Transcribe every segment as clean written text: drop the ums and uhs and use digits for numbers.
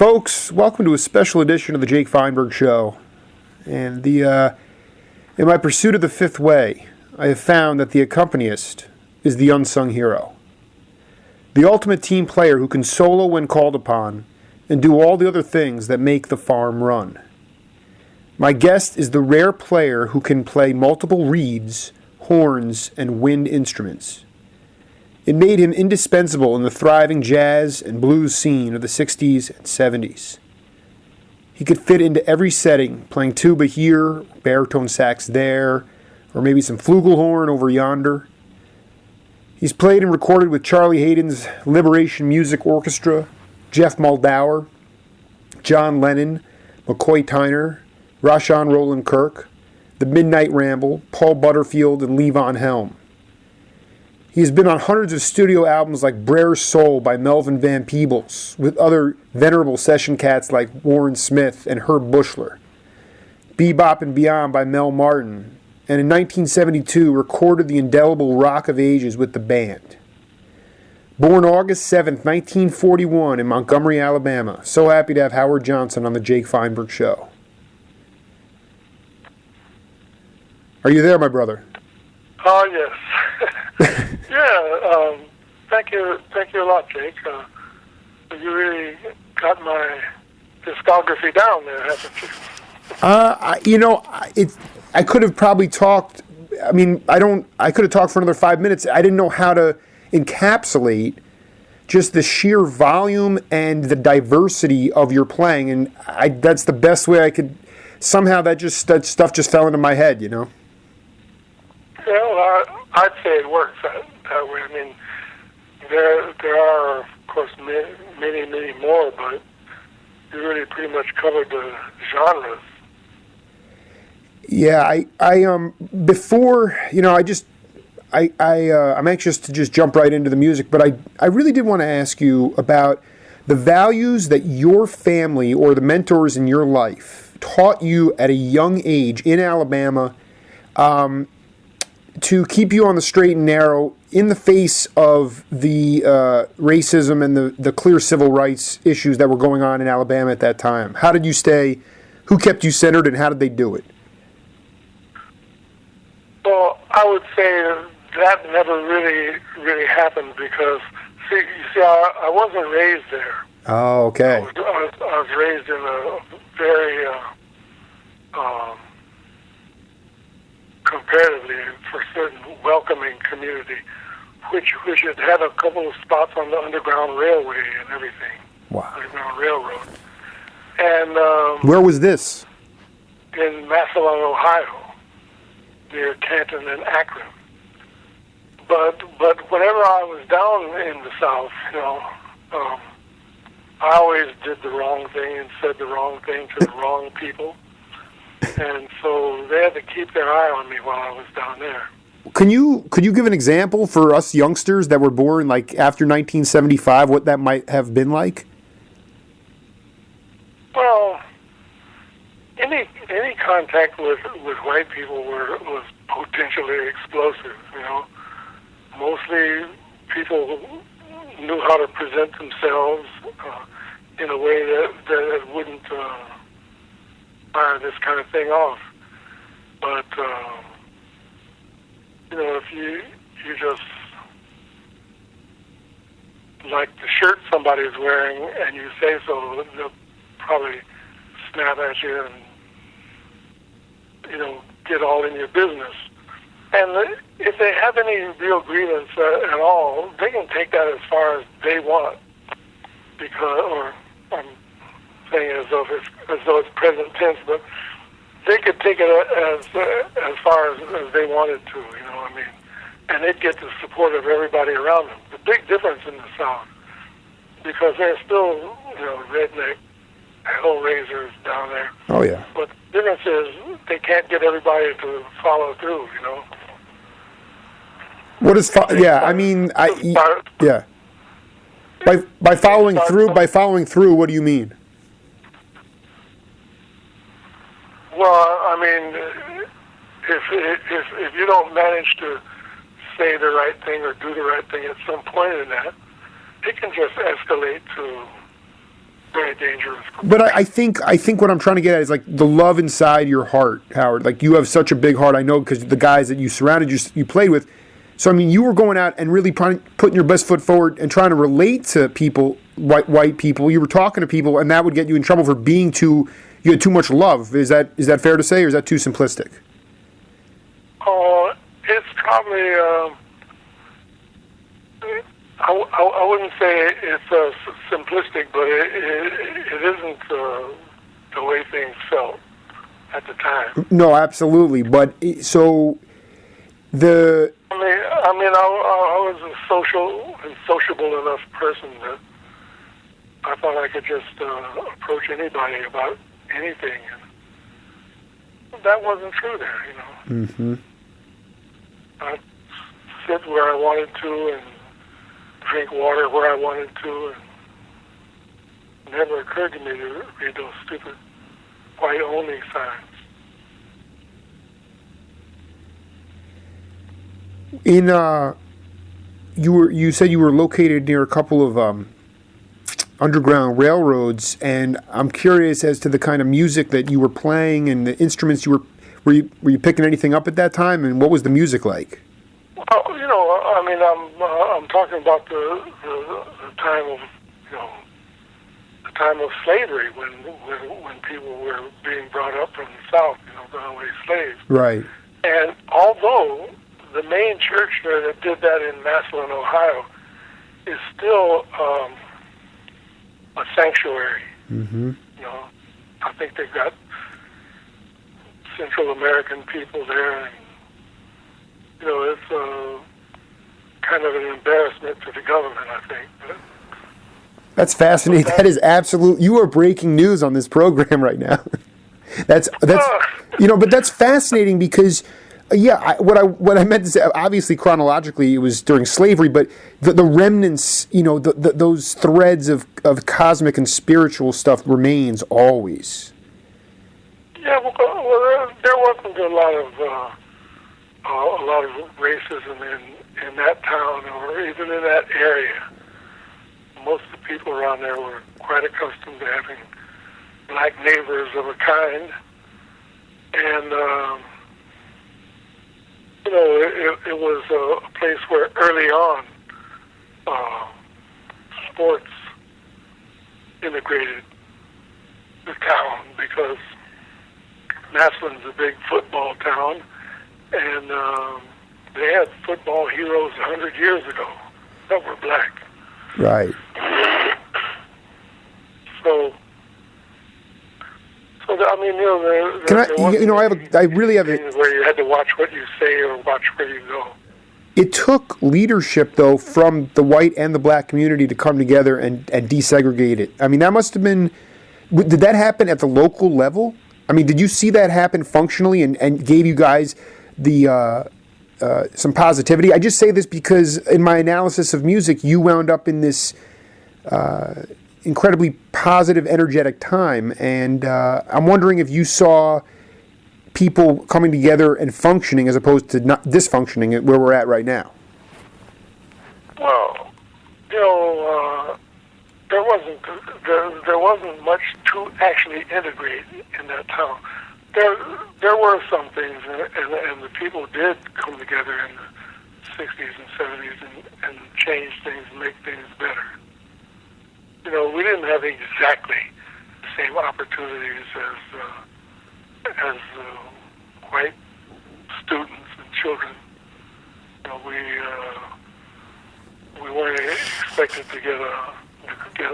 Folks, welcome to a special edition of the Jake Feinberg Show. And in my pursuit of the fifth way, I have found that the accompanist is the unsung hero. The ultimate team player who can solo when called upon and do all the other things that make the farm run. My guest is the rare player who can play multiple reeds, horns, and wind instruments. It made him indispensable in the thriving jazz and blues scene of the 60s and 70s. He could fit into every setting, playing tuba here, baritone sax there, or maybe some flugelhorn over yonder. He's played and recorded with Charlie Hayden's Liberation Music Orchestra, Jeff Muldaur, John Lennon, McCoy Tyner, Rashawn Roland Kirk, The Midnight Ramble, Paul Butterfield, and Levon Helm. He has been on hundreds of studio albums like Brer's Soul by Melvin Van Peebles, with other venerable session cats like Warren Smith and Herb Bushler, Bebop and Beyond by Mel Martin, and in 1972 recorded the indelible Rock of Ages with the band. Born August 7, 1941 in Montgomery, Alabama. So happy to have Howard Johnson on the Jake Feinberg Show. Are you there, my brother? Oh, yes. Yeah, thank you a lot, Jake. You really got my discography down there, haven't you? I could have probably talked. I could have talked for another 5 minutes. I didn't know how to encapsulate just the sheer volume and the diversity of your playing, and that's the best way I could. Somehow that stuff just fell into my head, you know. Well, I'd say it works that way. I mean, there are, of course, many more, but you really pretty much covered the genres. Yeah, I'm anxious to just jump right into the music, but I really did want to ask you about the values that your family or the mentors in your life taught you at a young age in Alabama, to keep you on the straight and narrow in the face of the racism and the clear civil rights issues that were going on in Alabama at that time. How did you stay? Who kept you centered, and how did they do it? Well, I would say that never really happened because, I wasn't raised there. Oh, okay. I was raised in a very comparatively, for certain, welcoming community, which had had a couple of spots on the Underground Railway and everything. Wow. Underground Railroad. And where was this? In Massillon, Ohio, near Canton and Akron. But whenever I was down in the South, I always did the wrong thing and said the wrong thing to the wrong people. And so they had to keep their eye on me while I was down there. Could you give an example for us youngsters that were born like after 1975, what that might have been like? Well, any contact with white people was potentially explosive. Mostly people knew how to present themselves in a way that wouldn't fire this kind of thing off. But if you just like the shirt somebody's wearing and you say so, they'll probably snap at you and get all in your business. And if they have any real grievance at all, they can take that as far as they want. I'm saying as though it's present tense, but they could take it as far as they wanted to, and they'd get the support of everybody around them. The big difference in the South, because they're still, redneck hellraisers down there. Oh, yeah. But the difference is they can't get everybody to follow through, What is yeah. By following through, what do you mean? Well, if you don't manage to say the right thing or do the right thing at some point in that, it can just escalate to very dangerous. But I think what I'm trying to get at is like the love inside your heart, Howard. Like you have such a big heart. I know because the guys that you surrounded you played with. So I mean, you were going out and really putting your best foot forward and trying to relate to people, white people. You were talking to people, and that would get you in trouble for being you had too much love. Is that fair to say, or is that too simplistic? Oh, it's probably. I wouldn't say it's simplistic, but it isn't the way things felt at the time. No, absolutely. But so the. I mean, I was a sociable enough person that I thought I could just approach anybody about anything, and that wasn't true there. You know. Mm-hmm. I'd sit where I wanted to and drink water where I wanted to, and it never occurred to me to read those stupid white-only signs. You said you were located near a couple of underground railroads, and I'm curious as to the kind of music that you were playing and the instruments you were you picking anything up at that time, and what was the music like? Well, you know, I mean, I'm talking about the time of, you know, the time of slavery when people were being brought up from the South, you know, runaway slaves. Right. And although the main church there that did that in Massillon, Ohio, is still a sanctuary. Mm-hmm. You know, I think they've got Central American people there, and you know, it's kind of an embarrassment to the government, I think. But that's fascinating. That is absolute. You are breaking news on this program right now. that's you know, but that's fascinating because. Yeah, what I meant to say, obviously chronologically it was during slavery, but the remnants, you know, those threads of cosmic and spiritual stuff remains always. Yeah, well there wasn't a lot of racism in that town or even in that area. Most of the people around there were quite accustomed to having black neighbors of a kind, and you know, it was a place where early on sports integrated the town because Massillon's a big football town, and they had football heroes 100 years ago that were black. Right. So I mean, you know, I really have where you had to watch what you say or watch where you go. It took leadership, though, from the white and the black community to come together and desegregate it. I mean, that must have been. Did that happen at the local level? I mean, did you see that happen functionally and gave you guys the some positivity? I just say this because in my analysis of music, you wound up in this. Incredibly positive, energetic time, and I'm wondering if you saw people coming together and functioning as opposed to not dysfunctioning at where we're at right now. Well, you know, there wasn't much to actually integrate in that town. There were some things, and the people did come together in the 60s and 70s and change things and make things better. You know, we didn't have exactly the same opportunities as white students and children. You know, we weren't expected to get a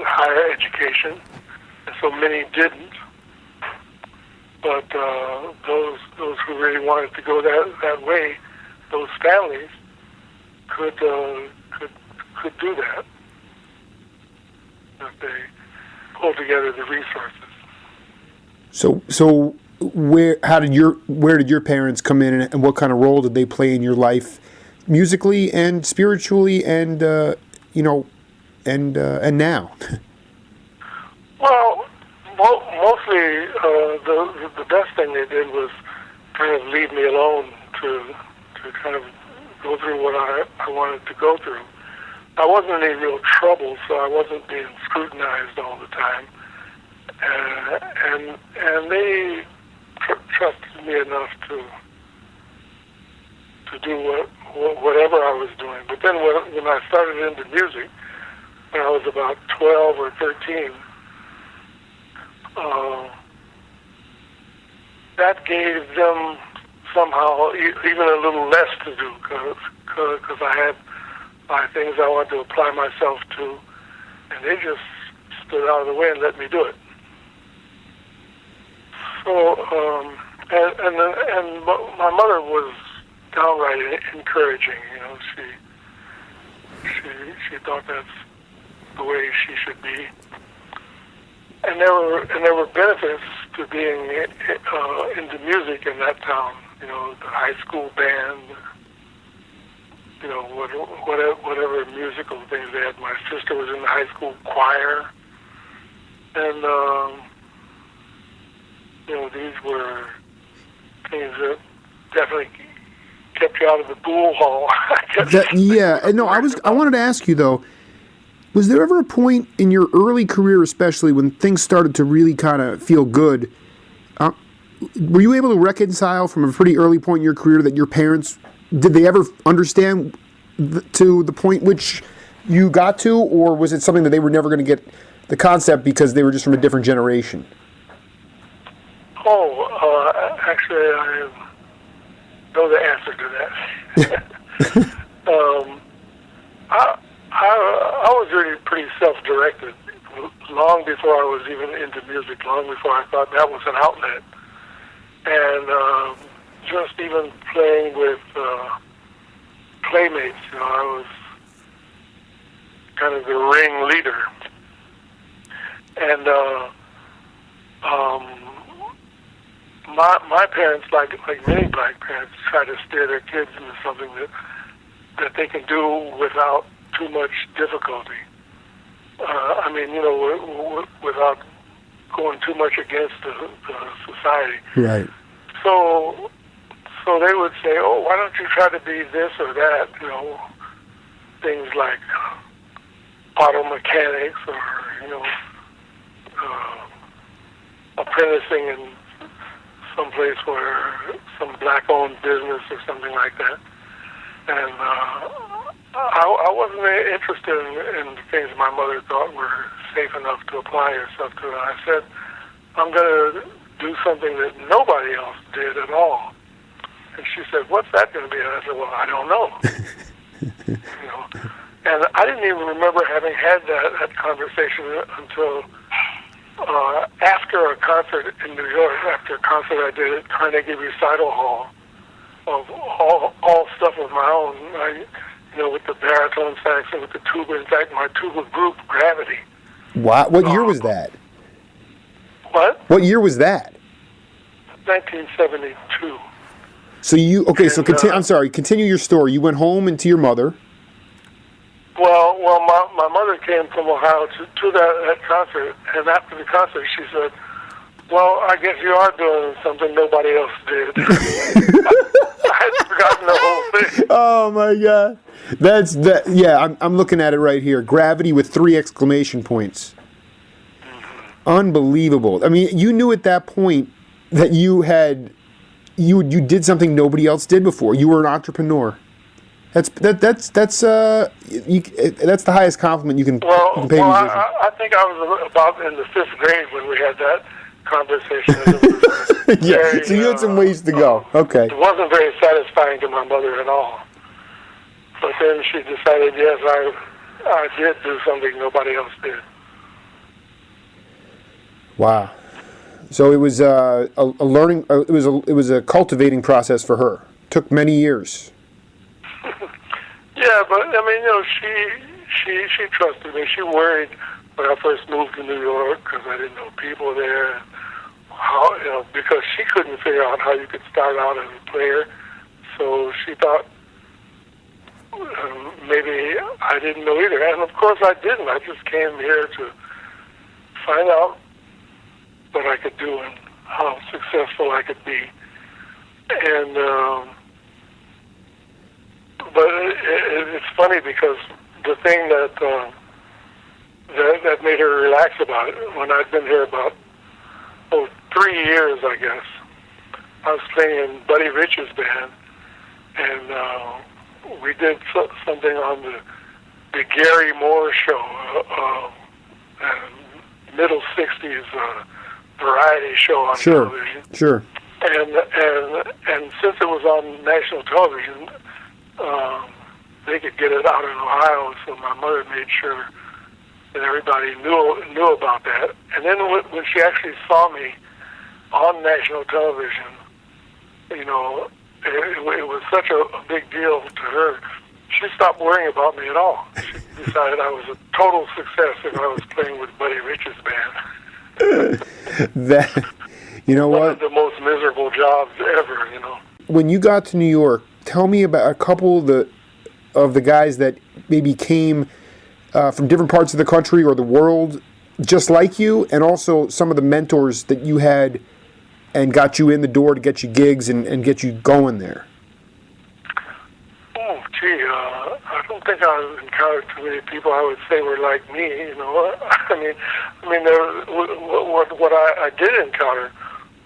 higher education, and so many didn't. But those who really wanted to go that way, those families could do that. If they pull together the resources. So where did your parents come in, and what kind of role did they play in your life, musically and spiritually, and you know, and now? Well, mostly the best thing they did was kind of leave me alone to kind of go through what I wanted to go through. I wasn't in any real trouble, so I wasn't being scrutinized all the time. and they trusted me enough to do whatever I was doing. But then when I started into music, when I was about 12 or 13, that gave them somehow even a little less to do, because I had things I wanted to apply myself to, and they just stood out of the way and let me do it. So, and my mother was downright encouraging. You know, she thought that's the way she should be. And there were benefits to being into music in that town. You know, the high school band. You know, whatever musical things they had. My sister was in the high school choir, and you know, these were things that definitely kept you out of the pool hall. Yeah, and no, I wanted to ask you though. Was there ever a point in your early career, especially when things started to really kind of feel good, were you able to reconcile from a pretty early point in your career that your parents, did they ever understand to the point which you got to, or was it something that they were never going to get the concept because they were just from a different generation? Actually, I know the answer to that. I was really pretty self-directed long before I was even into music, long before I thought that was an outlet. And just even playing with playmates, you know, I was kind of the ring leader. And my parents, like many black parents, try to steer their kids into something that they can do without too much difficulty. I mean, you know, without going too much against the society. Right. So they would say, "Oh, why don't you try to be this or that?" You know, things like auto mechanics, or you know, apprenticing in some place where some black-owned business or something like that. And I wasn't interested in the things my mother thought were safe enough to apply herself to. And I said, I'm going to do something that nobody else did at all. And she said, what's that going to be? And I said, well, I don't know. You know, and I didn't even remember having had that conversation until after a concert in New York, after a concert I did at Carnegie Recital Hall, of all stuff of my own, you know, with the baritone sax and with the tuba. In fact, my tuba group, Gravity. Wow. What year was that? What? What year was that? 1972. So I'm sorry, continue your story. You went home and to your mother. Well, my mother came from Ohio to that concert, and after the concert she said, well, I guess you are doing something nobody else did. I had forgotten the whole thing. Oh my God. Yeah, I'm looking at it right here. Gravity with 3 exclamation points. Mm-hmm. Unbelievable. I mean, you knew at that point that you did something nobody else did before. You were an entrepreneur. That's the highest compliment you can pay a musician. I think I was about in the 5th grade when we had that conversation. Yeah, very, so you had some ways to go. Okay. It wasn't very satisfying to my mother at all. But then she decided, yes, I did do something nobody else did. Wow. So it was a learning. It was a cultivating process for her. Took many years. Yeah, but I mean, you know, she trusted me. She worried when I first moved to New York because I didn't know people there. How, you know, because she couldn't figure out how you could start out as a player. So she thought maybe I didn't know either. And of course I didn't. I just came here to find out what I could do and how successful I could be. And but it's funny because the thing that made her relax about it, when I'd been here about 3 years, I guess, I was playing in Buddy Rich's band, and we did something on the Gary Moore show, middle 60s variety show on television. Sure. And since it was on national television, they could get it out in Ohio, so my mother made sure that everybody knew about that. And then when she actually saw me on national television, you know, it was such a big deal to her. She stopped worrying about me at all. She decided I was a total success if I was playing with Buddy Rich's band. That, you know what? One of the most miserable jobs ever, you know. When you got to New York, tell me about a couple of the guys that maybe came from different parts of the country or the world just like you, and also some of the mentors that you had and got you in the door to get you gigs and get you going there. Oh, gee, I don't think I've encountered too many people I would say were like me, you know. I mean, what I did encounter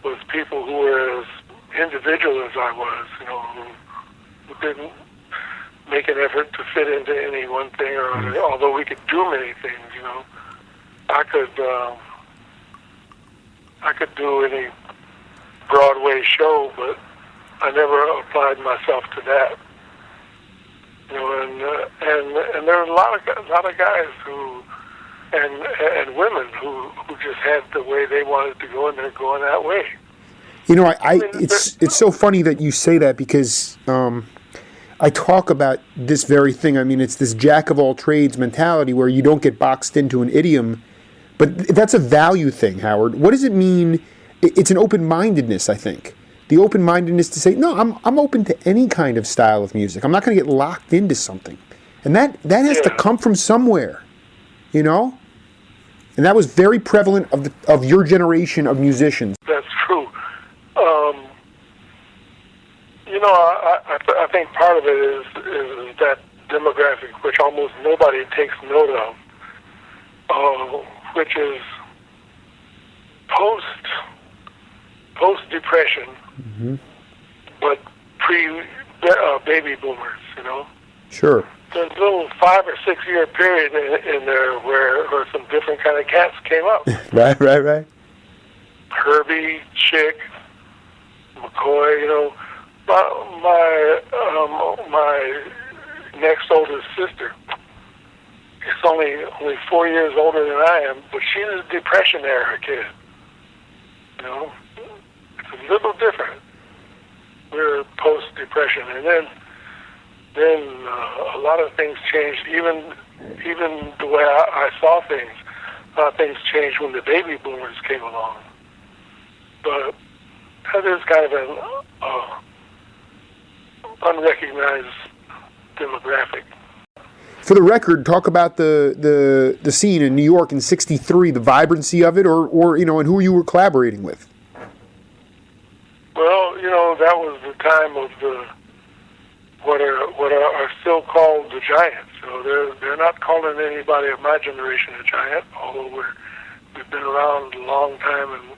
was people who were as individual as I was, you know, who didn't make an effort to fit into any one thing or other, although we could do many things, you know. I could do any Broadway show, but I never applied myself to that. You know, and there are a lot of guys who and women who just had the way they wanted to go, and they're going that way. You know, it's so funny that you say that, because I talk about this very thing. I mean, it's this jack of all trades mentality where you don't get boxed into an idiom, but that's a value thing, Howard. What does it mean? It's an open-mindedness, I think. The open-mindedness to say, no, I'm open to any kind of style of music. I'm not going to get locked into something. And that has to come from somewhere, you know? And that was very prevalent of your generation of musicians. That's true. You know, I think part of it is that demographic, which almost nobody takes note of, which is post-depression, but pre-baby boomers, you know? Sure. There's a little 5 or 6 year period in there where some different kind of cats came up. Right. Herbie, Chick, McCoy, you know. My next oldest sister is only 4 years older than I am, but she's a Depression era kid. You know, it's a little different. We're post-Depression, and then a lot of things changed. Even the way I saw things, a lot of things changed when the baby boomers came along. But that is kind of an unrecognized demographic. For the record, talk about the scene in New York in '63, the vibrancy of it, or you know, and who you were collaborating with. Well, you know, that was the time of what are still called the Giants. So they're not calling anybody of my generation a giant, although we've been around a long time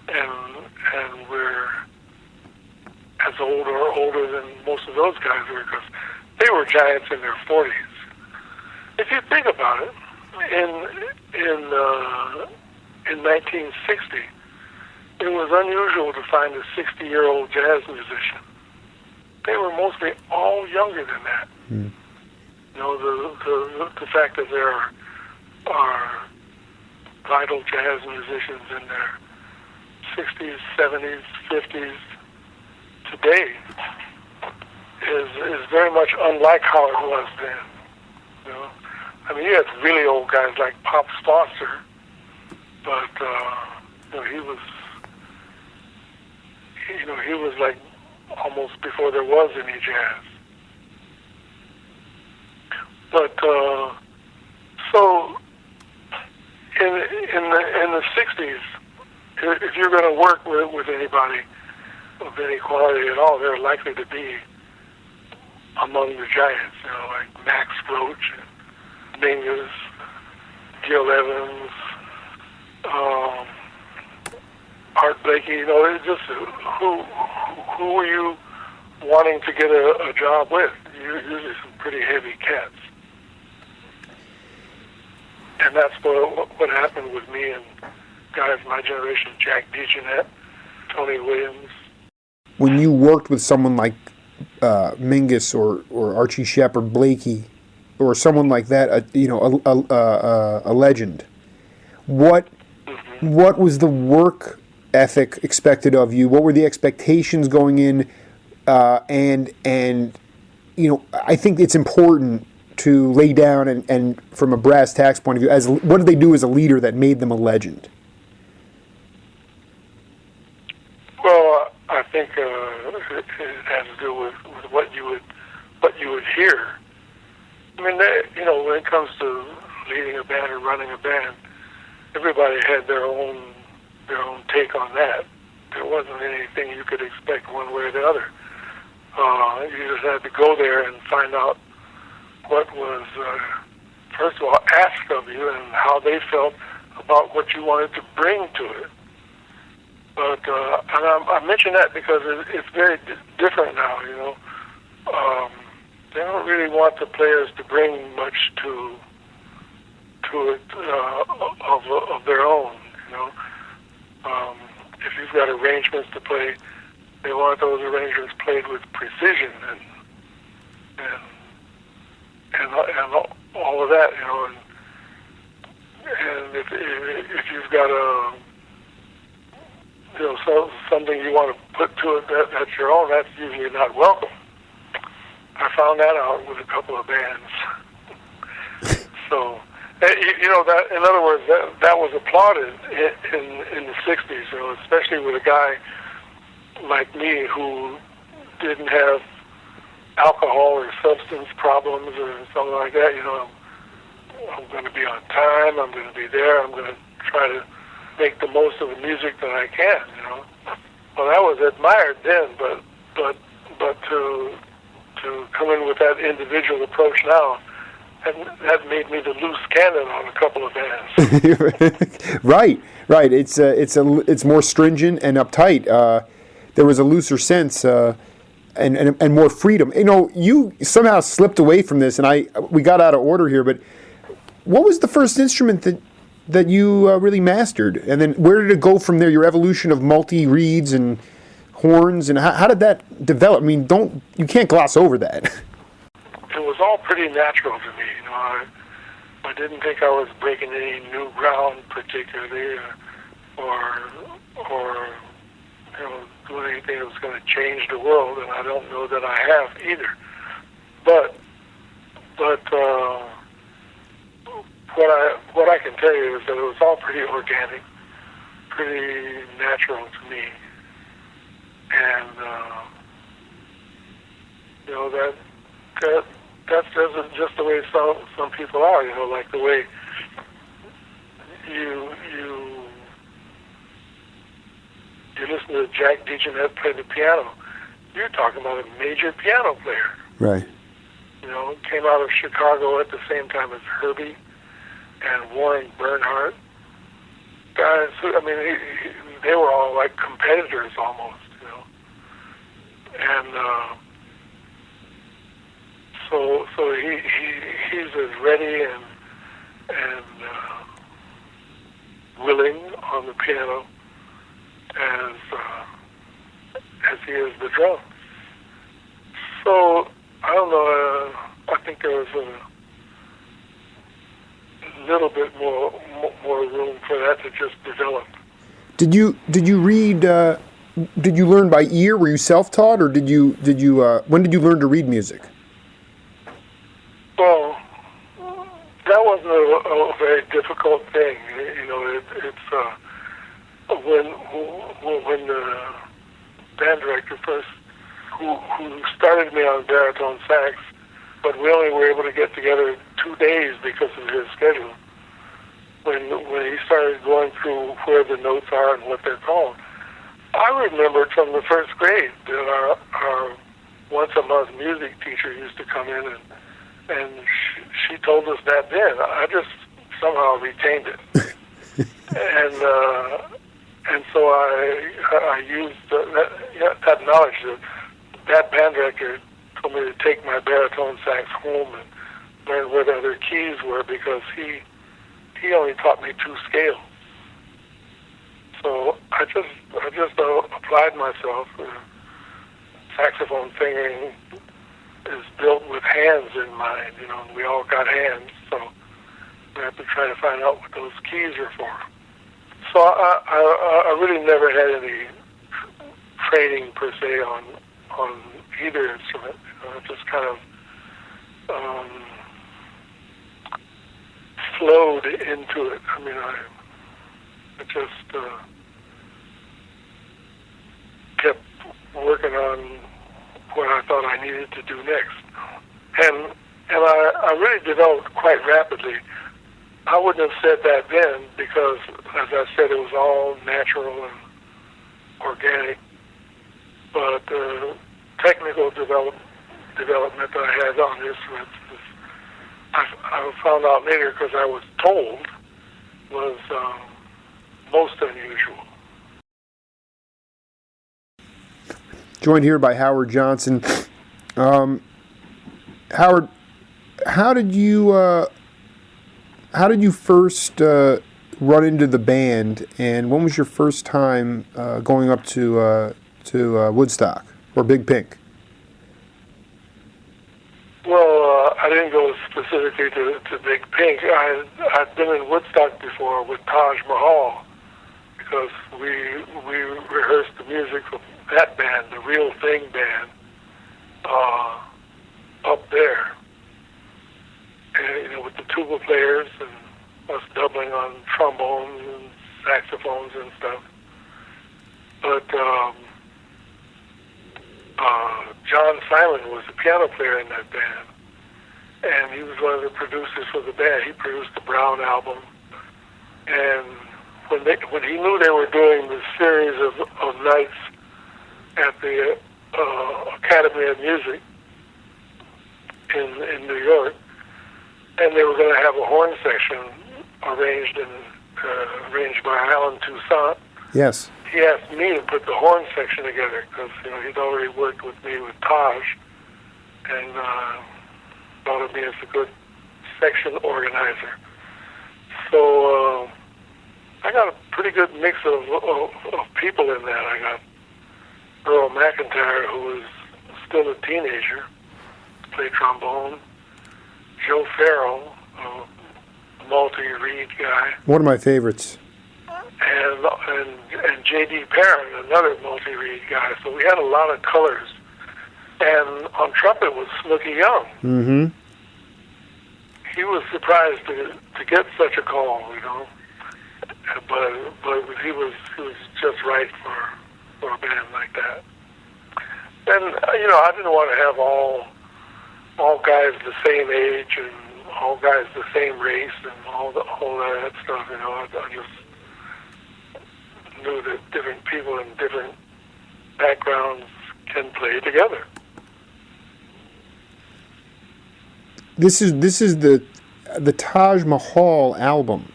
and we're as old or older than most of those guys were, because they were giants in their 40s. If you think about it, in 1960, it was unusual to find a 60-year-old jazz musician. They were mostly all younger than that. You know, the fact that there are vital jazz musicians in their 60s, 70s, 50s today is very much unlike how it was then. You know, I mean, you had really old guys like Pop Sponsor, but you know, he was like almost before there was any jazz. But so in the 60s, if you're going to work with anybody of any quality at all, they're likely to be among the giants, you know, like Max Roach, Mingus, Gil Evans, Art Blakey, it's just who are you wanting to get a job with? Usually some pretty heavy cats. And that's what happened with me and guys my generation, Jack DeJohnette, Tony Williams. When you worked with someone like Mingus or Archie Sheppard Blakey, or someone like that, a legend, what was the work ethic expected of you? What were the expectations going in? And I think it's important to lay down and from a brass tacks point of view, what did they do as a leader that made them a legend? Well, I think it has to do with what you would hear. I mean, when it comes to leading a band or running a band, everybody had their own take on that. There wasn't anything you could expect one way or the other. You just had to go there and find out what was, first of all, asked of you and how they felt about what you wanted to bring to it. But and I mention that because it's very different now. They don't really want the players to bring much to it of their own. If you've got arrangements to play, they want those arrangements played with precision and all of that. And if you've got something you want to put to it that's your own, that's usually not welcome. I found that out with a couple of bands. So, that in other words, that was applauded in the '60s, especially with a guy like me who didn't have alcohol or substance problems or something like that. I'm going to be on time. I'm going to be there. I'm going to try to make the most of the music that I can. Well, that was admired then, but to come in with that individual approach now, that made me the loose cannon on a couple of bands. Right. It's more stringent and uptight. There was a looser sense and more freedom. You somehow slipped away from this, and we got out of order here. But what was the first instrument that you really mastered, and then where did it go from there? Your evolution of multi-reeds and horns, and how did that develop? I mean, you can't gloss over that. It was all pretty natural to me. I didn't think I was breaking any new ground particularly, or doing anything that was going to change the world, and I don't know that I have either. But what I can tell you is that it was all pretty organic, pretty natural to me, and that's just the way some people are. Like the way you listen to Jack DeJohnette play the piano. You're talking about a major piano player. Right. Came out of Chicago at the same time as Herbie and Warren Bernhardt. Guys who, they were all like competitors almost, And so he's as ready and willing on the piano as he is the drum. So I don't know. I think there was a little bit more room for that to just develop. Did you read? Did you learn by ear? Were you self-taught, or did you? When did you learn to read music? Well, that wasn't a very difficult thing. It's when the band director first, who started me on baritone sax, but we only were able to get together 2 days because of his schedule. When he started going through where the notes are and what they're called, I remembered from the first grade that our once a month music teacher used to come in and she told us that then. I just somehow retained it. And so I used that knowledge. That band director told me to take my baritone sax home and learn where the other keys were, because he only taught me 2 scales. So I just applied myself. Saxophone fingering is built with hands in mind. You know, we all got hands, so we have to try to find out what those keys are for. So I really never had any training per se on either instrument. You know, it just kind of flowed into it. I mean, I just kept working on what I thought I needed to do next, and I really developed quite rapidly. I wouldn't have said that then, because, as I said, it was all natural and organic. But the technical development that I had on instruments, I found out later, because I was told, was most unusual. Joined here by Howard Johnson. Howard, how did you first run into the band, and when was your first time going up to Woodstock or Big Pink? Well, I didn't go specifically to Big Pink. I'd been in Woodstock before with Taj Mahal, because we rehearsed the music of that band, the Real Thing band, up there. And, you know, with the tuba players and us doubling on trombones and saxophones and stuff. But John Simon was the piano player in that band, and he was one of the producers for the band. He produced the Brown album, and when he knew they were doing this series of nights at the Academy of Music in New York, and they were going to have a horn section arranged by Alan Toussaint. Yes. He asked me to put the horn section together, because, you know, he'd already worked with me with Taj, and thought of me as a good section organizer. So I got a pretty good mix of people in that. I got Earl McIntyre, who was still a teenager, played trombone. Joe Farrell, a multi-reed guy. One of my favorites. And J.D. Perrin, another multi-reed guy. So we had a lot of colors. And on trumpet was Snooky Young. Mm-hmm. He was surprised to get such a call, you know. But he was just right for a band like that. And, you know, I didn't want to have all guys the same age and all guys the same race and all that stuff, you know. I just knew that different people in different backgrounds can play together. This is the Taj Mahal album,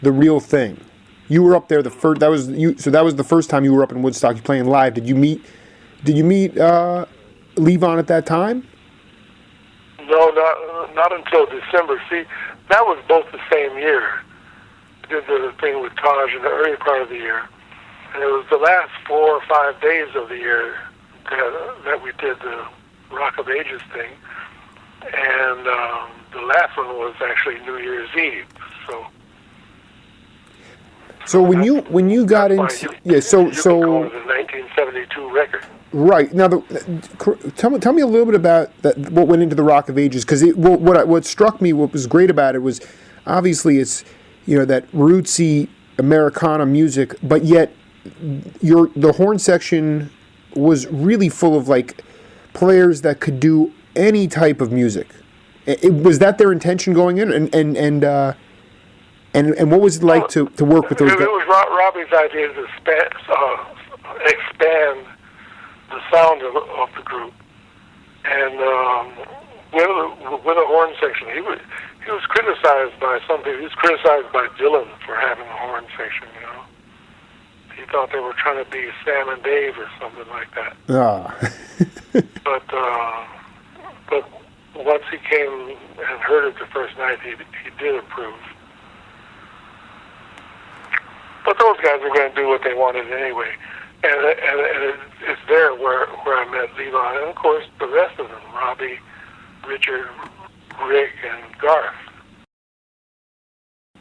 The Real Thing. You were up there the first. That was the first time you were up in Woodstock. You playing live. Did you meet Levon at that time? No, not until December. See, that was both the same year. I did the thing with Taj in the early part of the year, and it was the last 4 or 5 days of the year that we did the Rock of Ages thing, and the last one was actually New Year's Eve. So when you got into so it was a 1972 record. Right now, tell me a little bit about what went into the Rock of Ages, because what struck me, what was great about it was obviously it's, you know, that rootsy Americana music, but yet the horn section was really full of like players that could do any type of music. Was that their intention going in, and what was it like to work with those guys? It was Robbie's idea to expand the sound of the group, and with a horn section, he was criticized by some people. He was criticized by Dylan for having a horn section, you know. he thought they were trying to be Sam and Dave or something like that. Ah. But once he came and heard it the first night, he did approve. But those guys were going to do what they wanted anyway. And it's there where I met Levon, and of course the rest of them, Robbie, Richard, Rick, and Garth.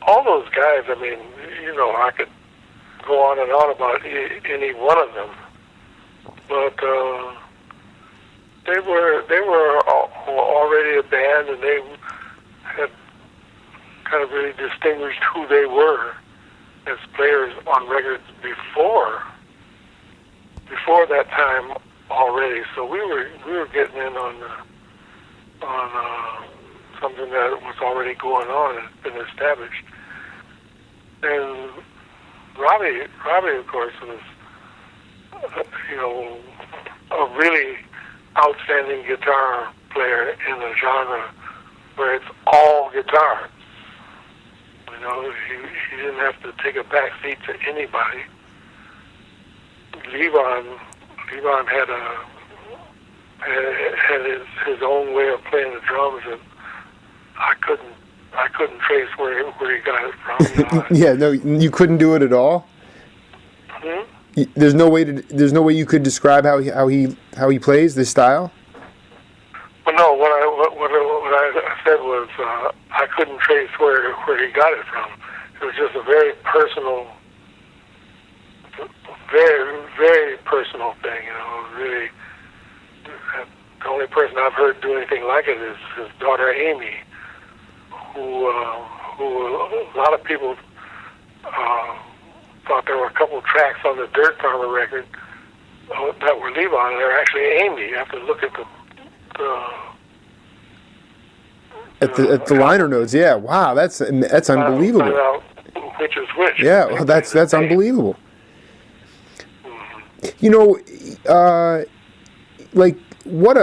All those guys, I mean, you know, I could go on and on about any one of them, but they were already a band, and they had kind of really distinguished who they were as players on records before that time already. So we were getting in on something that was already going on and been established. And Robbie, of course, was you know, a really outstanding guitar player in a genre where it's all guitars. You know, he didn't have to take a back seat to anybody. Levon had his own way of playing the drums, and I couldn't trace where he got it from. You know? Yeah, no, you couldn't do it at all. Hmm? There's no way you could describe how he plays this style. Well, no. What I said was I couldn't trace where he got it from. It was just a very personal, very personal thing. You know, really. The only person I've heard do anything like it is his daughter Amy, who a lot of people thought there were a couple of tracks on the Dirt Farmer record that were Levon, and they're actually Amy. You have to look at the liner notes. Yeah, wow, that's unbelievable. Find out which is which. Yeah, well, that's unbelievable. Mm-hmm. You know, like what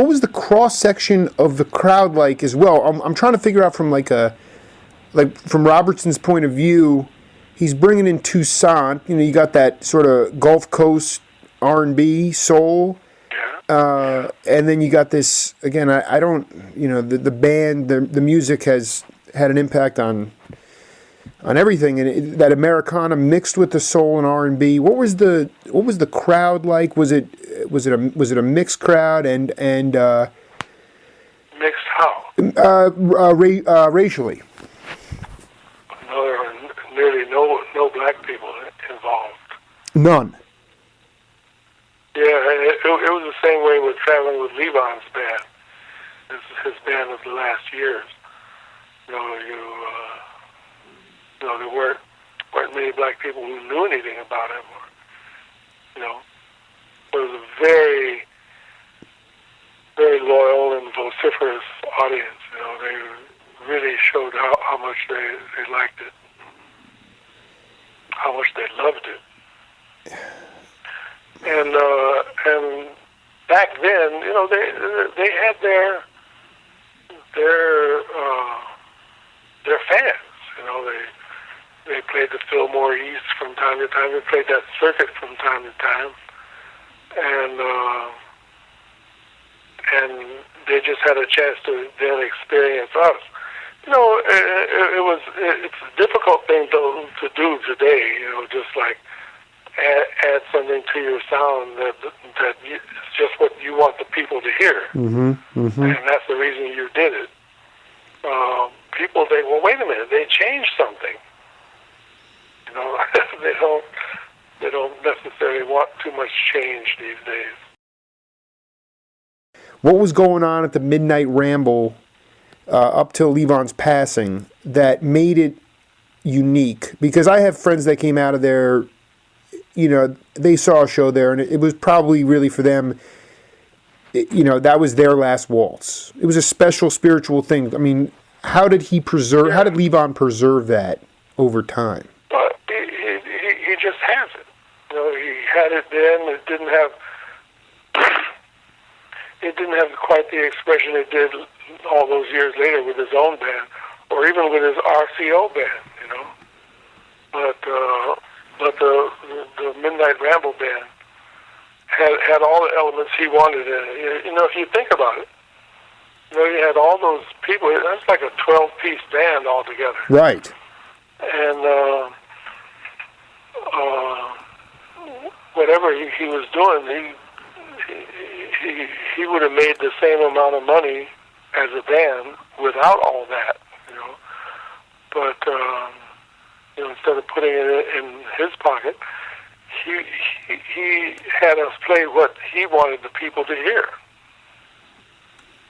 was the cross section of the crowd like as well? I'm trying to figure out from from Robertson's point of view. He's bringing in Toussaint. You know, you got that sort of Gulf Coast R&B soul, and then you got this again. I don't, you know, the band, the music has had an impact on everything, and that Americana mixed with the soul and R&B. What was the crowd like? Was it a mixed crowd and mixed how? Racially. No, there were nearly no black people involved. None. Yeah, it was the same way with traveling with Levon's band. His band of the last years. You know, there weren't many black people who knew anything about him. Or, you know, it was a very, very loyal and vociferous audience. You know, they really showed how much they liked it, how much they loved it. And back then, you know, they had their fans. You know, they played the Fillmore East from time to time. They played that circuit from time to time, and they just had a chance to then experience us. You know, it's a difficult thing to do today. You know, just like add something to your sound that it's just what you want the people to hear, and that's the reason you did it. People think, well, wait a minute, they changed something. You know, they don't necessarily want too much change these days. What was going on at the Midnight Ramble up till Levon's passing that made it unique? Because I have friends that came out of there, you know, they saw a show there, and it was probably really for them, you know, that was their last waltz. It was a special spiritual thing. I mean, how did Levon preserve that over time? Well, he just has it. You know, he had it then. It didn't have quite the expression it did all those years later with his own band, or even with his RCO band. You know, but but the Midnight Ramble band had all the elements he wanted in it. You know, if you think about it, you know, you had all those people. That's like a 12-piece band altogether. Right. And whatever he was doing, he would have made the same amount of money as a band without all that, you know. But you know, instead of putting it in his pocket, he had us play what he wanted the people to hear.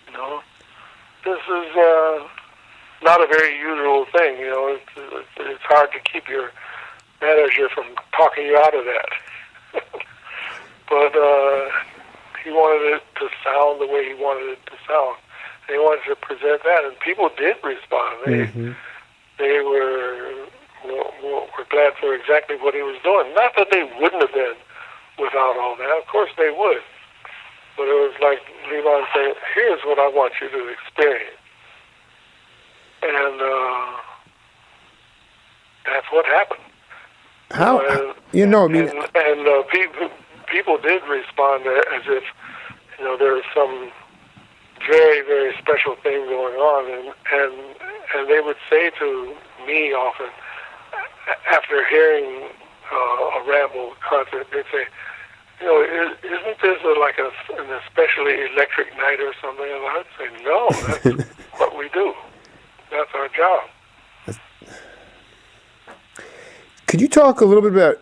You know, this is not a very usual thing. You know, it's hard to keep your manager from talking you out of that. But he wanted it to sound the way he wanted it to sound. They wanted to present that, and people did respond. They were glad for exactly what he was doing. Not that they wouldn't have been without all that. Of course they would. But it was like Levon saying, here's what I want you to experience. And that's what happened. How? You know, I mean... And people did respond as if, you know, there was some very, very special thing going on. And they would say to me often, after hearing a Ramble concert, they'd say, you know, isn't this like an especially electric night or something? And I'd say, no, that's what we do. That's our job. Could you talk a little bit about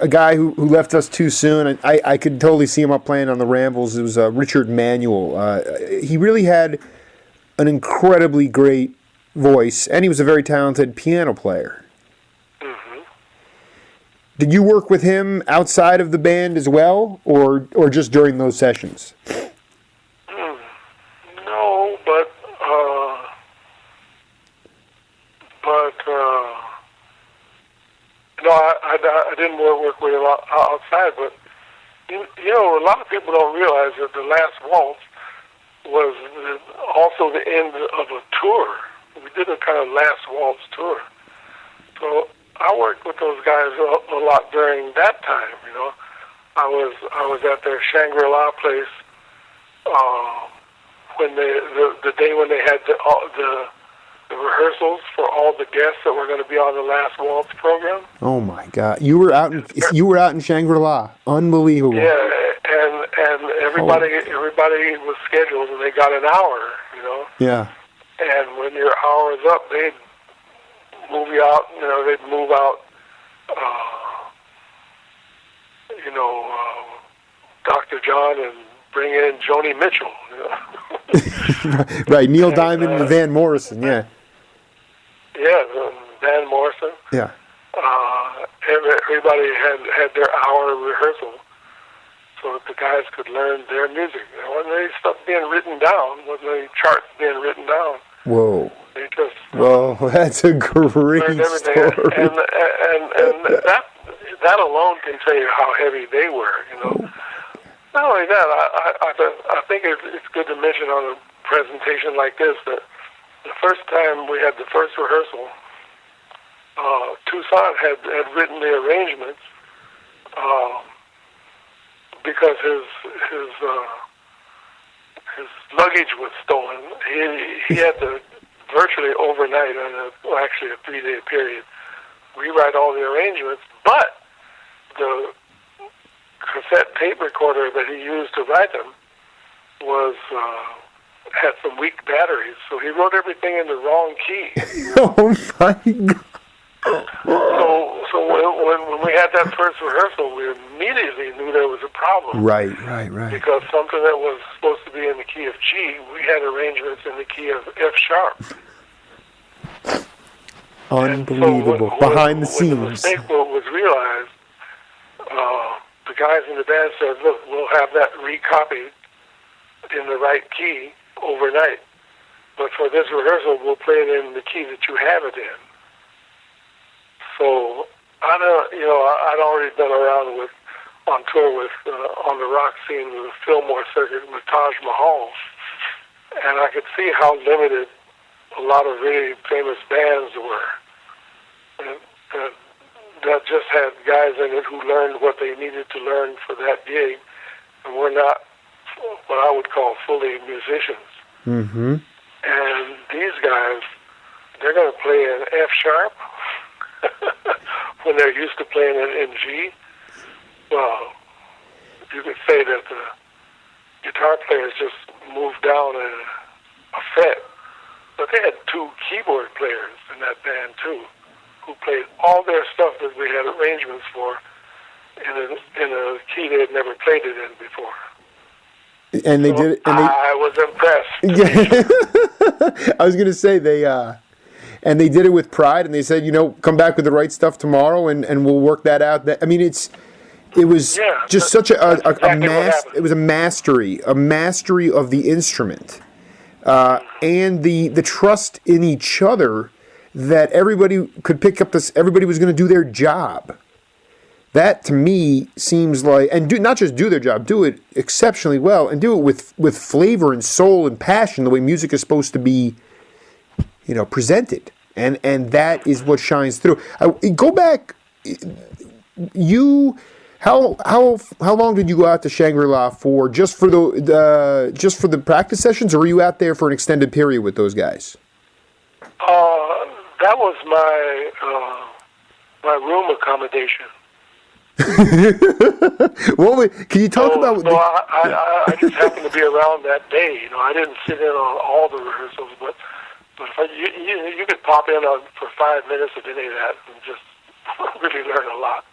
a guy who left us too soon? I could totally see him up playing on the Rambles. It was Richard Manuel. He really had an incredibly great voice, and he was a very talented piano player. Did you work with him outside of the band as well, or just during those sessions? No, but no, I didn't work with him outside. But you know, a lot of people don't realize that the last waltz was also the end of a tour. We did a kind of last waltz tour, so I worked with those guys a lot during that time. You know, I was at their Shangri-La place when the day when they had the rehearsals for all the guests that were going to be on the Last Waltz program. Oh my God! You were out in Shangri-La. Unbelievable. Yeah, and everybody was scheduled, and they got an hour. You know. Yeah. And when your hour is up, they'd move you out. You know, they'd move out. Dr. John and bring in Joni Mitchell. You know? Right, Neil Diamond and Van Morrison. Yeah. Yeah, Van Morrison. Yeah. Everybody had their hour of rehearsal, so that the guys could learn their music. There wasn't any stuff being written down. Wasn't any charts being written down. Whoa. They just whoa, that's a great story. And that alone can tell you how heavy they were. You know. Not only that, I think it's good to mention on a presentation like this that the first time we had the first rehearsal, Toussaint had written the arrangements because his luggage was stolen. He had to virtually overnight, actually a 3-day period, rewrite all the arrangements, but the cassette tape recorder that he used to write them had some weak batteries, so he wrote everything in the wrong key. Oh my God! So when we had that first rehearsal, we immediately knew there was a problem. Right. Because something that was supposed to be in the key of G, we had arrangements in the key of F sharp. Unbelievable. So behind the scenes. When the mistake was realized, the guys in the band said, look, we'll have that recopied in the right key overnight. But for this rehearsal, we'll play it in the key that you have it in. So, I'd already been around on tour with, on the rock scene with the Fillmore circuit with Taj Mahal. And I could see how limited a lot of really famous bands were. And that just had guys in it who learned what they needed to learn for that gig, and were not what I would call fully musicians. Mm-hmm. And these guys, they're going to play an F sharp when they're used to playing it in G. Well, you could say that the guitar players just moved down a fret. But they had two keyboard players in that band, too, who played all their stuff that we had arrangements for in a key they had never played it in before. And they did it. And I was impressed. Yeah. I was going to say and they did it with pride, and they said, come back with the right stuff tomorrow, and we'll work that out. It was just such it was a mastery of the instrument, and the trust in each other that everybody could pick up this. Everybody was going to do their job. That to me seems like, and not just do their job, do it exceptionally well, and do it with flavor and soul and passion, the way music is supposed to be, presented, and that is what shines through. Go back, how long did you go out to Shangri-La for? Just for the practice sessions, or were you out there for an extended period with those guys? That was my room accommodation. Well, can you talk about? So I just happened to be around that day. I didn't sit in on all the rehearsals, but if you could pop in for 5 minutes of any of that and just really learn a lot.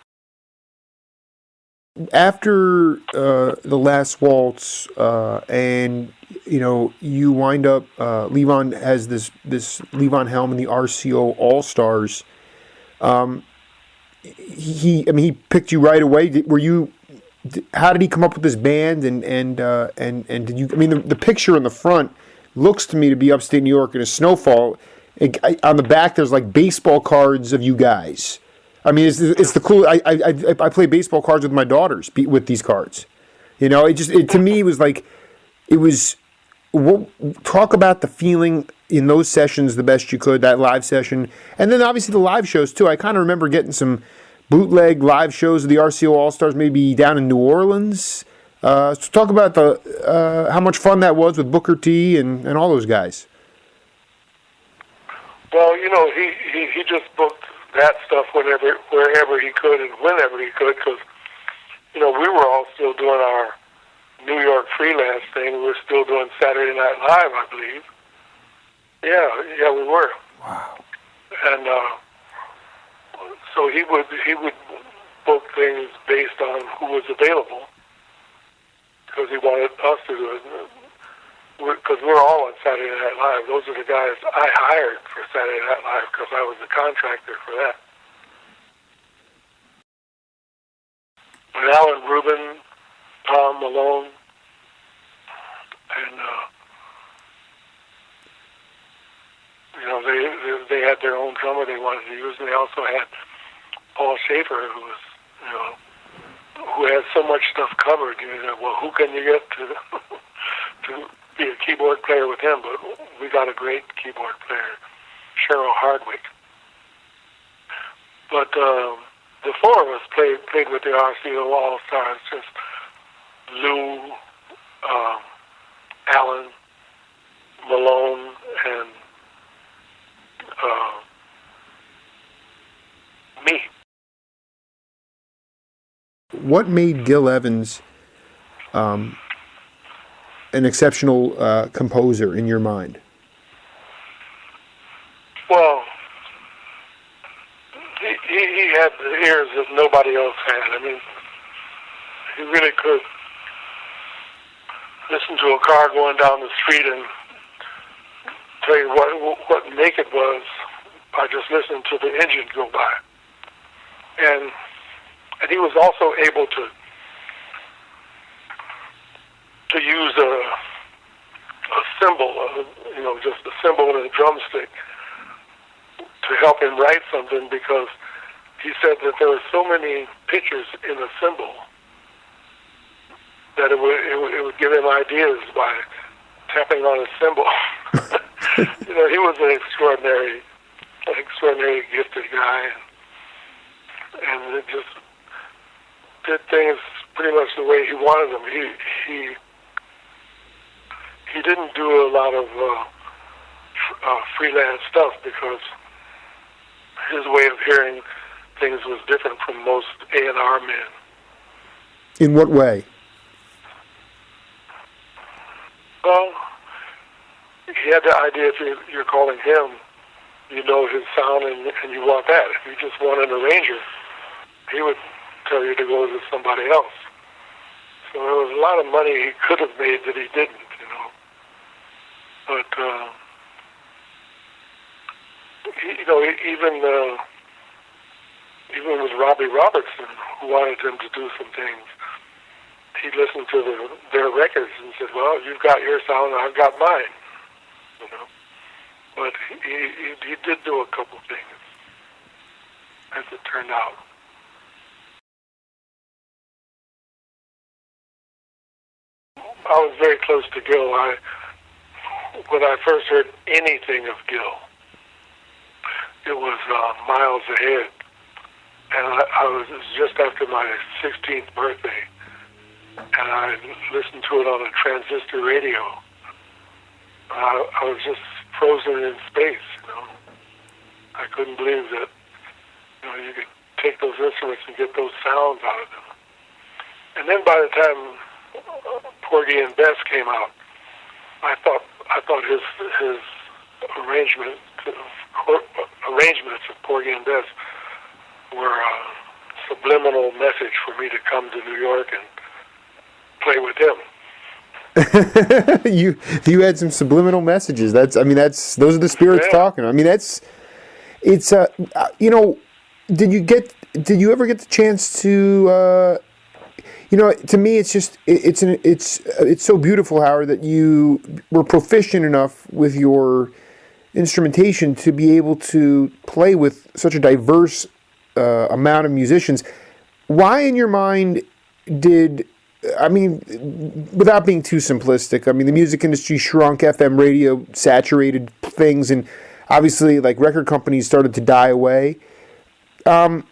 After the last waltz, and you wind up. Levon has this Levon Helm in the RCO All Stars. He picked you right away. How did he come up with this band? And did you? The picture in the front looks to me to be upstate New York in a snowfall. On the back, there's like baseball cards of you guys. It's the cool. I play baseball cards with my daughters with these cards. To me it was like it was. Talk about the feeling in those sessions the best you could, that live session. And then obviously the live shows too. I kind of remember getting some bootleg live shows of the RCO All-Stars maybe down in New Orleans. So talk about how much fun that was with Booker T and all those guys. Well, he just booked that stuff wherever he could and whenever he could, because, we were all still doing our New York freelance thing. We were still doing Saturday Night Live, I believe. Yeah, we were. Wow. And so he would book things based on who was available, because he wanted us to do it. Because we're all on Saturday Night Live. Those are the guys I hired for Saturday Night Live because I was the contractor for that. And Alan Rubin, Tom Malone, and they had their own drummer they wanted to use, and they also had Paul Schaefer, who had so much stuff covered. Well, who can you get to be a keyboard player with him? But we got a great keyboard player, Cheryl Hardwick. But the four of us played with the RCO All Stars, just Lou, Alan, Malone, and me. What made Gil Evans an exceptional composer in your mind? Well, he had the ears that nobody else had. He really could listen to a car going down the street and tell you what make it was by just listening to the engine go by. And he was also able to use a cymbal, just a cymbal and a drumstick to help him write something, because he said that there were so many pictures in a cymbal that it would give him ideas by tapping on a cymbal. He was an extraordinary gifted guy, and it just did things pretty much the way he wanted them. He didn't do a lot of freelance stuff because his way of hearing things was different from most A&R men. In what way? Well, he had the idea if you're calling him, you know his sound and you want that. If you just want an arranger, he would tell you to go to somebody else. So there was a lot of money he could have made that he didn't, you know. But, even with Robbie Robertson, who wanted him to do some things, he listened to their records and said, well, you've got your sound, I've got mine, you know. But he did do a couple things, as it turned out. I was very close to Gil. When I first heard anything of Gil, it was miles ahead. And I was just after my 16th birthday, and I listened to it on a transistor radio. I was just frozen in space, you know. I couldn't believe that, you know, you could take those instruments and get those sounds out of them. And then by the time Porgy and Bess came out, I thought his arrangements of Porgy and Bess were a subliminal message for me to come to New York and play with him. you had some subliminal messages. Those are the spirits talking. I mean, did you ever get the chance to to me it's so beautiful, Howard, that you were proficient enough with your instrumentation to be able to play with such a diverse amount of musicians. Why, in your mind, without being too simplistic, the music industry shrunk, FM radio saturated things, and obviously, like, record companies started to die away. Where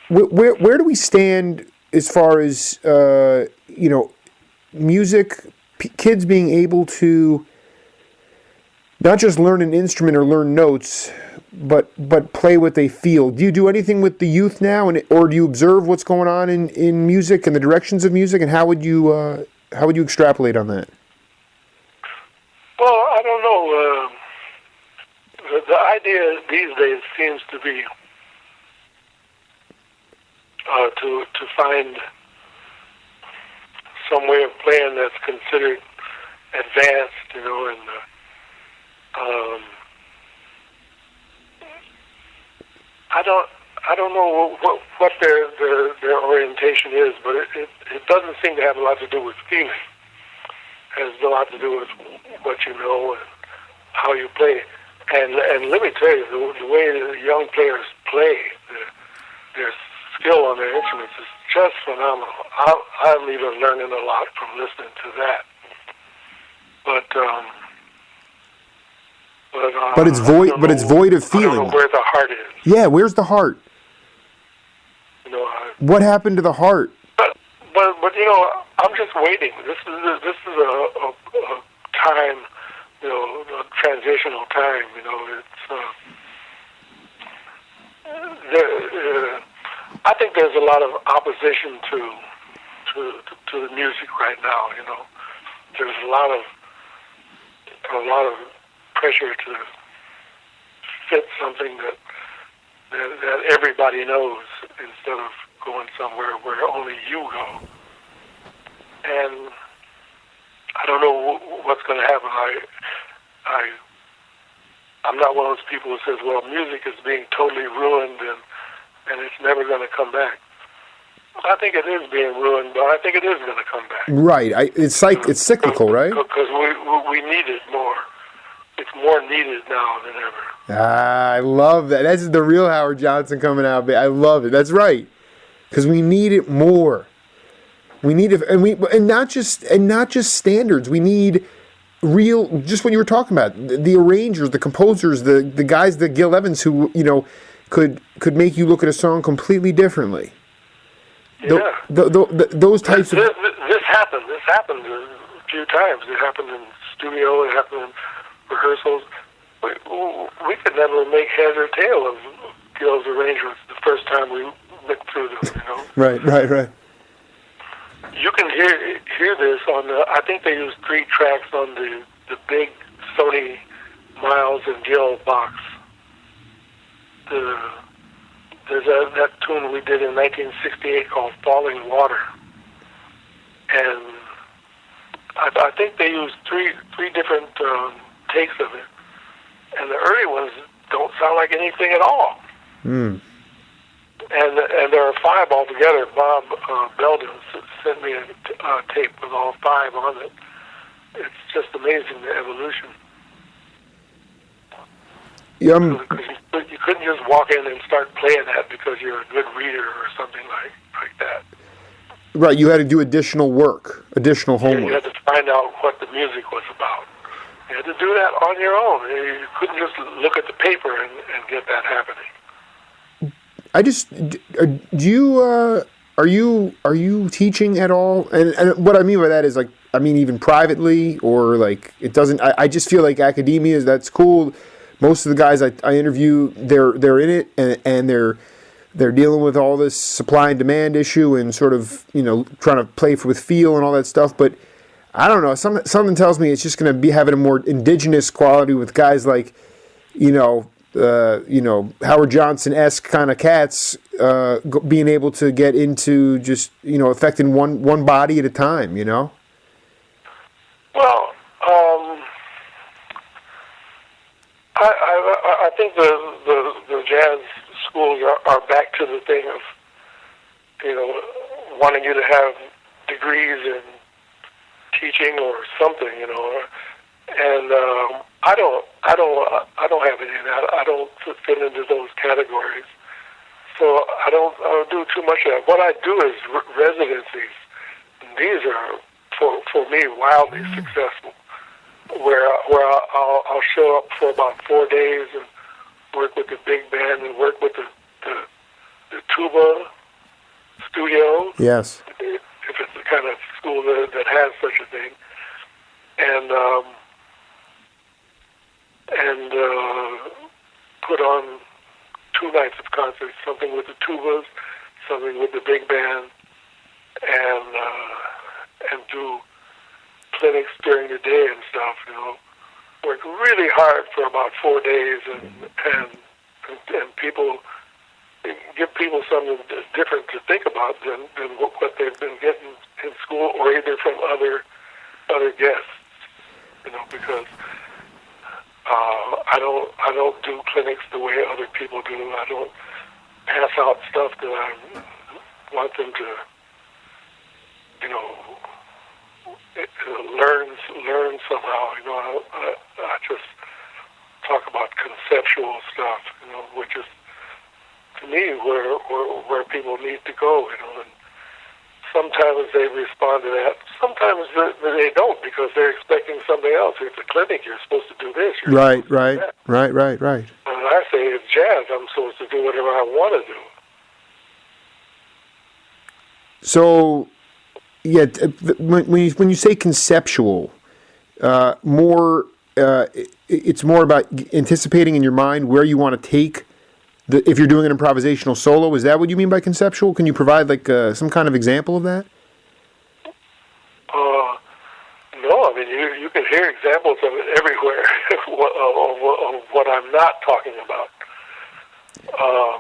do we stand as far as, music, kids being able to not just learn an instrument or learn notes, but play what they feel? Do you do anything with the youth now, or do you observe what's going on in music and the directions of music, and how would you extrapolate on that? Well, I don't know. The idea these days seems to be to find some way of playing that's considered advanced, you know, and I don't know what their orientation is, but it doesn't seem to have a lot to do with feeling. It has a lot to do with what you know and how you play. And let me tell you, the way the young players play, their skill on their instruments is just phenomenal. I'm even learning a lot from listening to that. But it's void. But it's void of feeling. I don't know where the heart is. Yeah, where's the heart? You know, what happened to the heart? But you know, I'm just waiting. This is a time, you know, a transitional time. You know, it's I think there's a lot of opposition to the music right now. You know, there's a lot of pressure to fit something that everybody knows instead of going somewhere where only you go. And I don't know what's going to happen. I'm not one of those people who says, well, music is being totally ruined and it's never going to come back. I think it is being ruined, but I think it is going to come back. Right. It's cyclical, right? Because we need it more. It's more needed now than ever. I love that. That's the real Howard Johnson coming out. I love it. That's right. Because we need it more. We need it, and not just standards. We need real. Just what you were talking about, the arrangers, the composers, the guys, the Gil Evans, who could make you look at a song completely differently. Yeah. Those types of... This happened. This happened a few times. It happened in studio. It happened in rehearsals. We could never make head or tail of those arrangements the first time we looked through them, you know? Right. You can hear this on the... I think they used 3 tracks on the big Sony Miles and Gill box. There's that tune we did in 1968 called Falling Water. And I think they used three different takes of it. And the early ones don't sound like anything at all. Mm. And there are 5 altogether. Bob Belden sent me a tape with all 5 on it. It's just amazing, the evolution. Yeah, you couldn't just walk in and start playing that because you're a good reader or something like that. Right, you had to do additional work, additional homework. You had to find out what the music was about. You had to do that on your own. You couldn't just look at the paper and get that happening. Are you teaching at all? And what I mean by that is, like, I mean even privately, or like it doesn't. I just feel like academia that's cool. Most of the guys I interview, they're in it and they're dealing with all this supply and demand issue and sort of, you know, trying to play with feel and all that stuff. But I don't know. Something tells me it's just going to be having a more indigenous quality with guys like, you know, Howard Johnson-esque kind of cats being able to get into just, you know, affecting one body at a time, you know? Well, I think the jazz schools are back to the thing of, you know, wanting you to have degrees in teaching or something, you know, and I don't have any of that. I don't fit into those categories, so I don't do too much of that. What I do is residencies. And these are for me wildly successful, where I'll show up for about 4 days and work with the big band and work with the tuba studio. Yes. If it's the kind of school that has such a thing, and put on 2 nights of concerts, something with the tubas, something with the big band, and do clinics during the day and stuff, you know. Work really hard for about 4 days and people give people something different to think about than what they've been getting in school or either from other guests, you know, because I don't do clinics the way other people do. I don't pass out stuff that I want them to, you know, learn somehow. You know, I just talk about conceptual stuff, you know, which is to me where people need to go. You know, and sometimes they respond to that. Sometimes they don't because they're expecting something else. If it's a clinic, you're supposed to do this. Right. And I say it's jazz. I'm supposed to do whatever I want to do. So, yeah, when you say conceptual, it's more about anticipating in your mind where you want to take if you're doing an improvisational solo. Is that what you mean by conceptual? Can you provide like some kind of example of that? No, I mean you can hear examples of it everywhere of what I'm not talking about.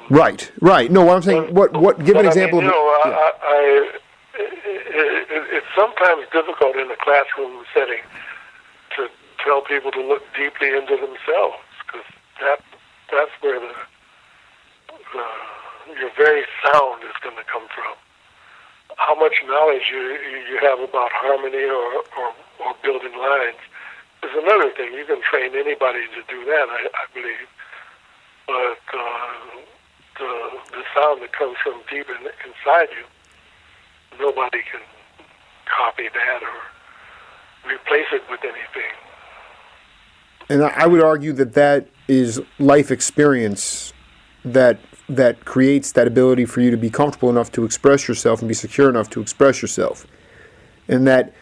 Right. No, what I'm saying, give an example. I mean, you know, it's sometimes difficult in a classroom setting to tell people to look deeply into themselves, because that's where your very sound is going to come from. How much knowledge you have about harmony or building lines is another thing. You can train anybody to do that, I believe. But the sound that comes from deep inside you, nobody can copy that or replace it with anything. And I would argue that is life experience that creates that ability for you to be comfortable enough to express yourself and be secure enough to express yourself. And that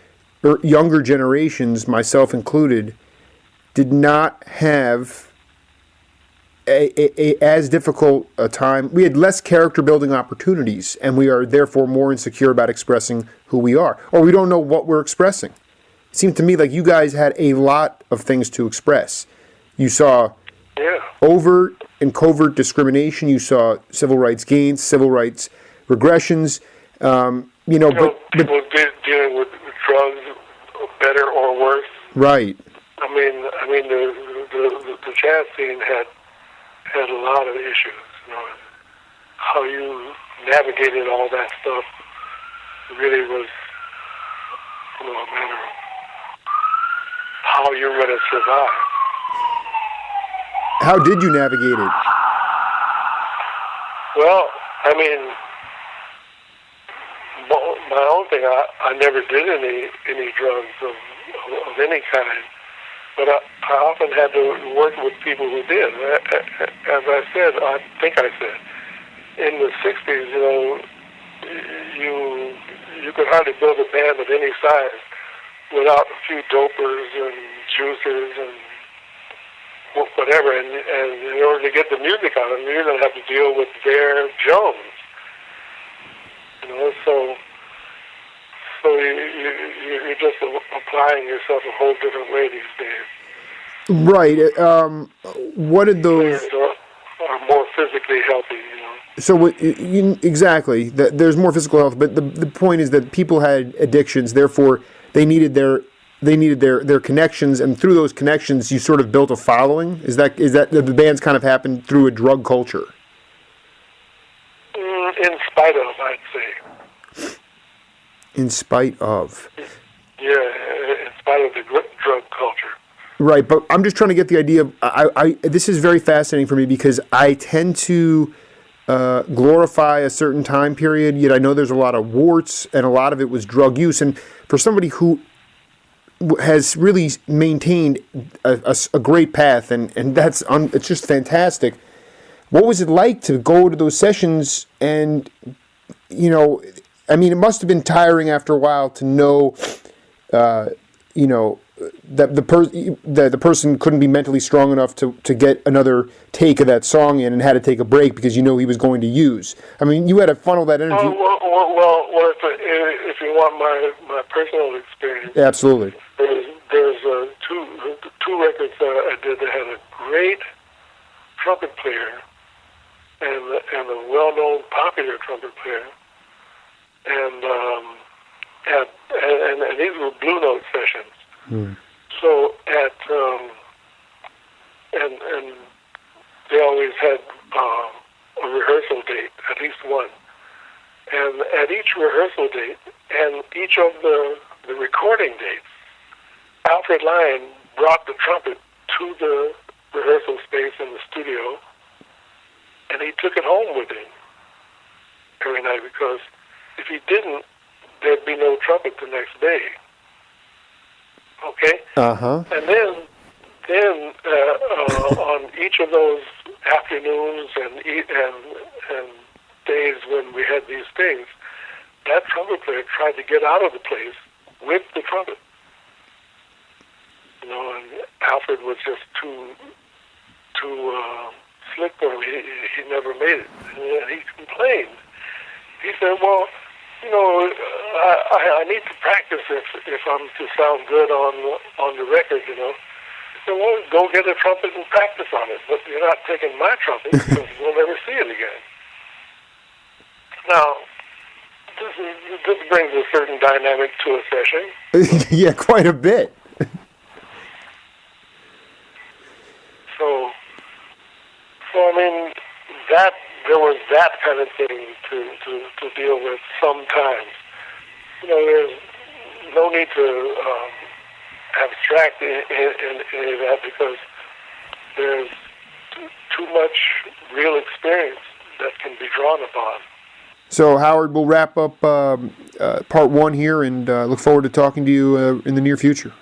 younger generations, myself included, did not have as difficult a time. We had less character building opportunities, and we are therefore more insecure about expressing who we are, or we don't know what we're expressing. It seemed to me like you guys had a lot of things to express. You saw overt and covert discrimination. You saw civil rights gains, civil rights regressions. But people dealing with drugs better or worse. Right. I mean, the jazz scene had a lot of issues. How you navigated all that stuff really was, a matter of how you're going to survive. How did you navigate it? Well, my own thing, I never did any drugs of any kind, but I often had to work with people who did. As I said, in the 60s, you could hardly build a band of any size without a few dopers and juicers and whatever. And in order to get the music out of them, you're going to have to deal with their Jones. So you're just applying yourself a whole different way these days. Right. What did those... Are more physically healthy, So exactly, there's more physical health, but the point is that people had addictions, therefore they needed their connections, and through those connections, you sort of built a following. Is that the bands kind of happened through a drug culture? In spite of, I'd say. In spite of. Yeah, in spite of the drug culture. Right, but I'm just trying to get the idea of, this is very fascinating for me because I tend to glorify a certain time period, yet I know there's a lot of warts and a lot of it was drug use. And for somebody who has really maintained a great path, and that's it's just fantastic, what was it like to go to those sessions and, it must have been tiring after a while to know, that the person couldn't be mentally strong enough to get another take of that song in and had to take a break because he was going to use. You had to funnel that energy. Well, if you want my personal experience, absolutely. There's two records I did that had a great trumpet player and a well-known popular trumpet player, and these were Blue Note sessions. So and they always had a rehearsal date, at least one. And at each rehearsal date and each of the recording dates, Alfred Lyon brought the trumpet to the rehearsal space in the studio, and he took it home with him every night, because if he didn't, there'd be no trumpet the next day. Okay. And then on each of those afternoons and days when we had these things, that trumpet player tried to get out of the place with the trumpet. And Alfred was just too slick for him. He never made it, and he complained. He said, "Well, I need to practice if I'm to sound good on the record, He said, well, go get a trumpet and practice on it, but you're not taking my trumpet because we'll never see it again." Now, this brings a certain dynamic to a session. Yeah, quite a bit. That there was that kind of thing to deal with sometimes. There's no need to abstract any of that, because there's too much real experience that can be drawn upon. So, Howard, we'll wrap up part one here and look forward to talking to you in the near future.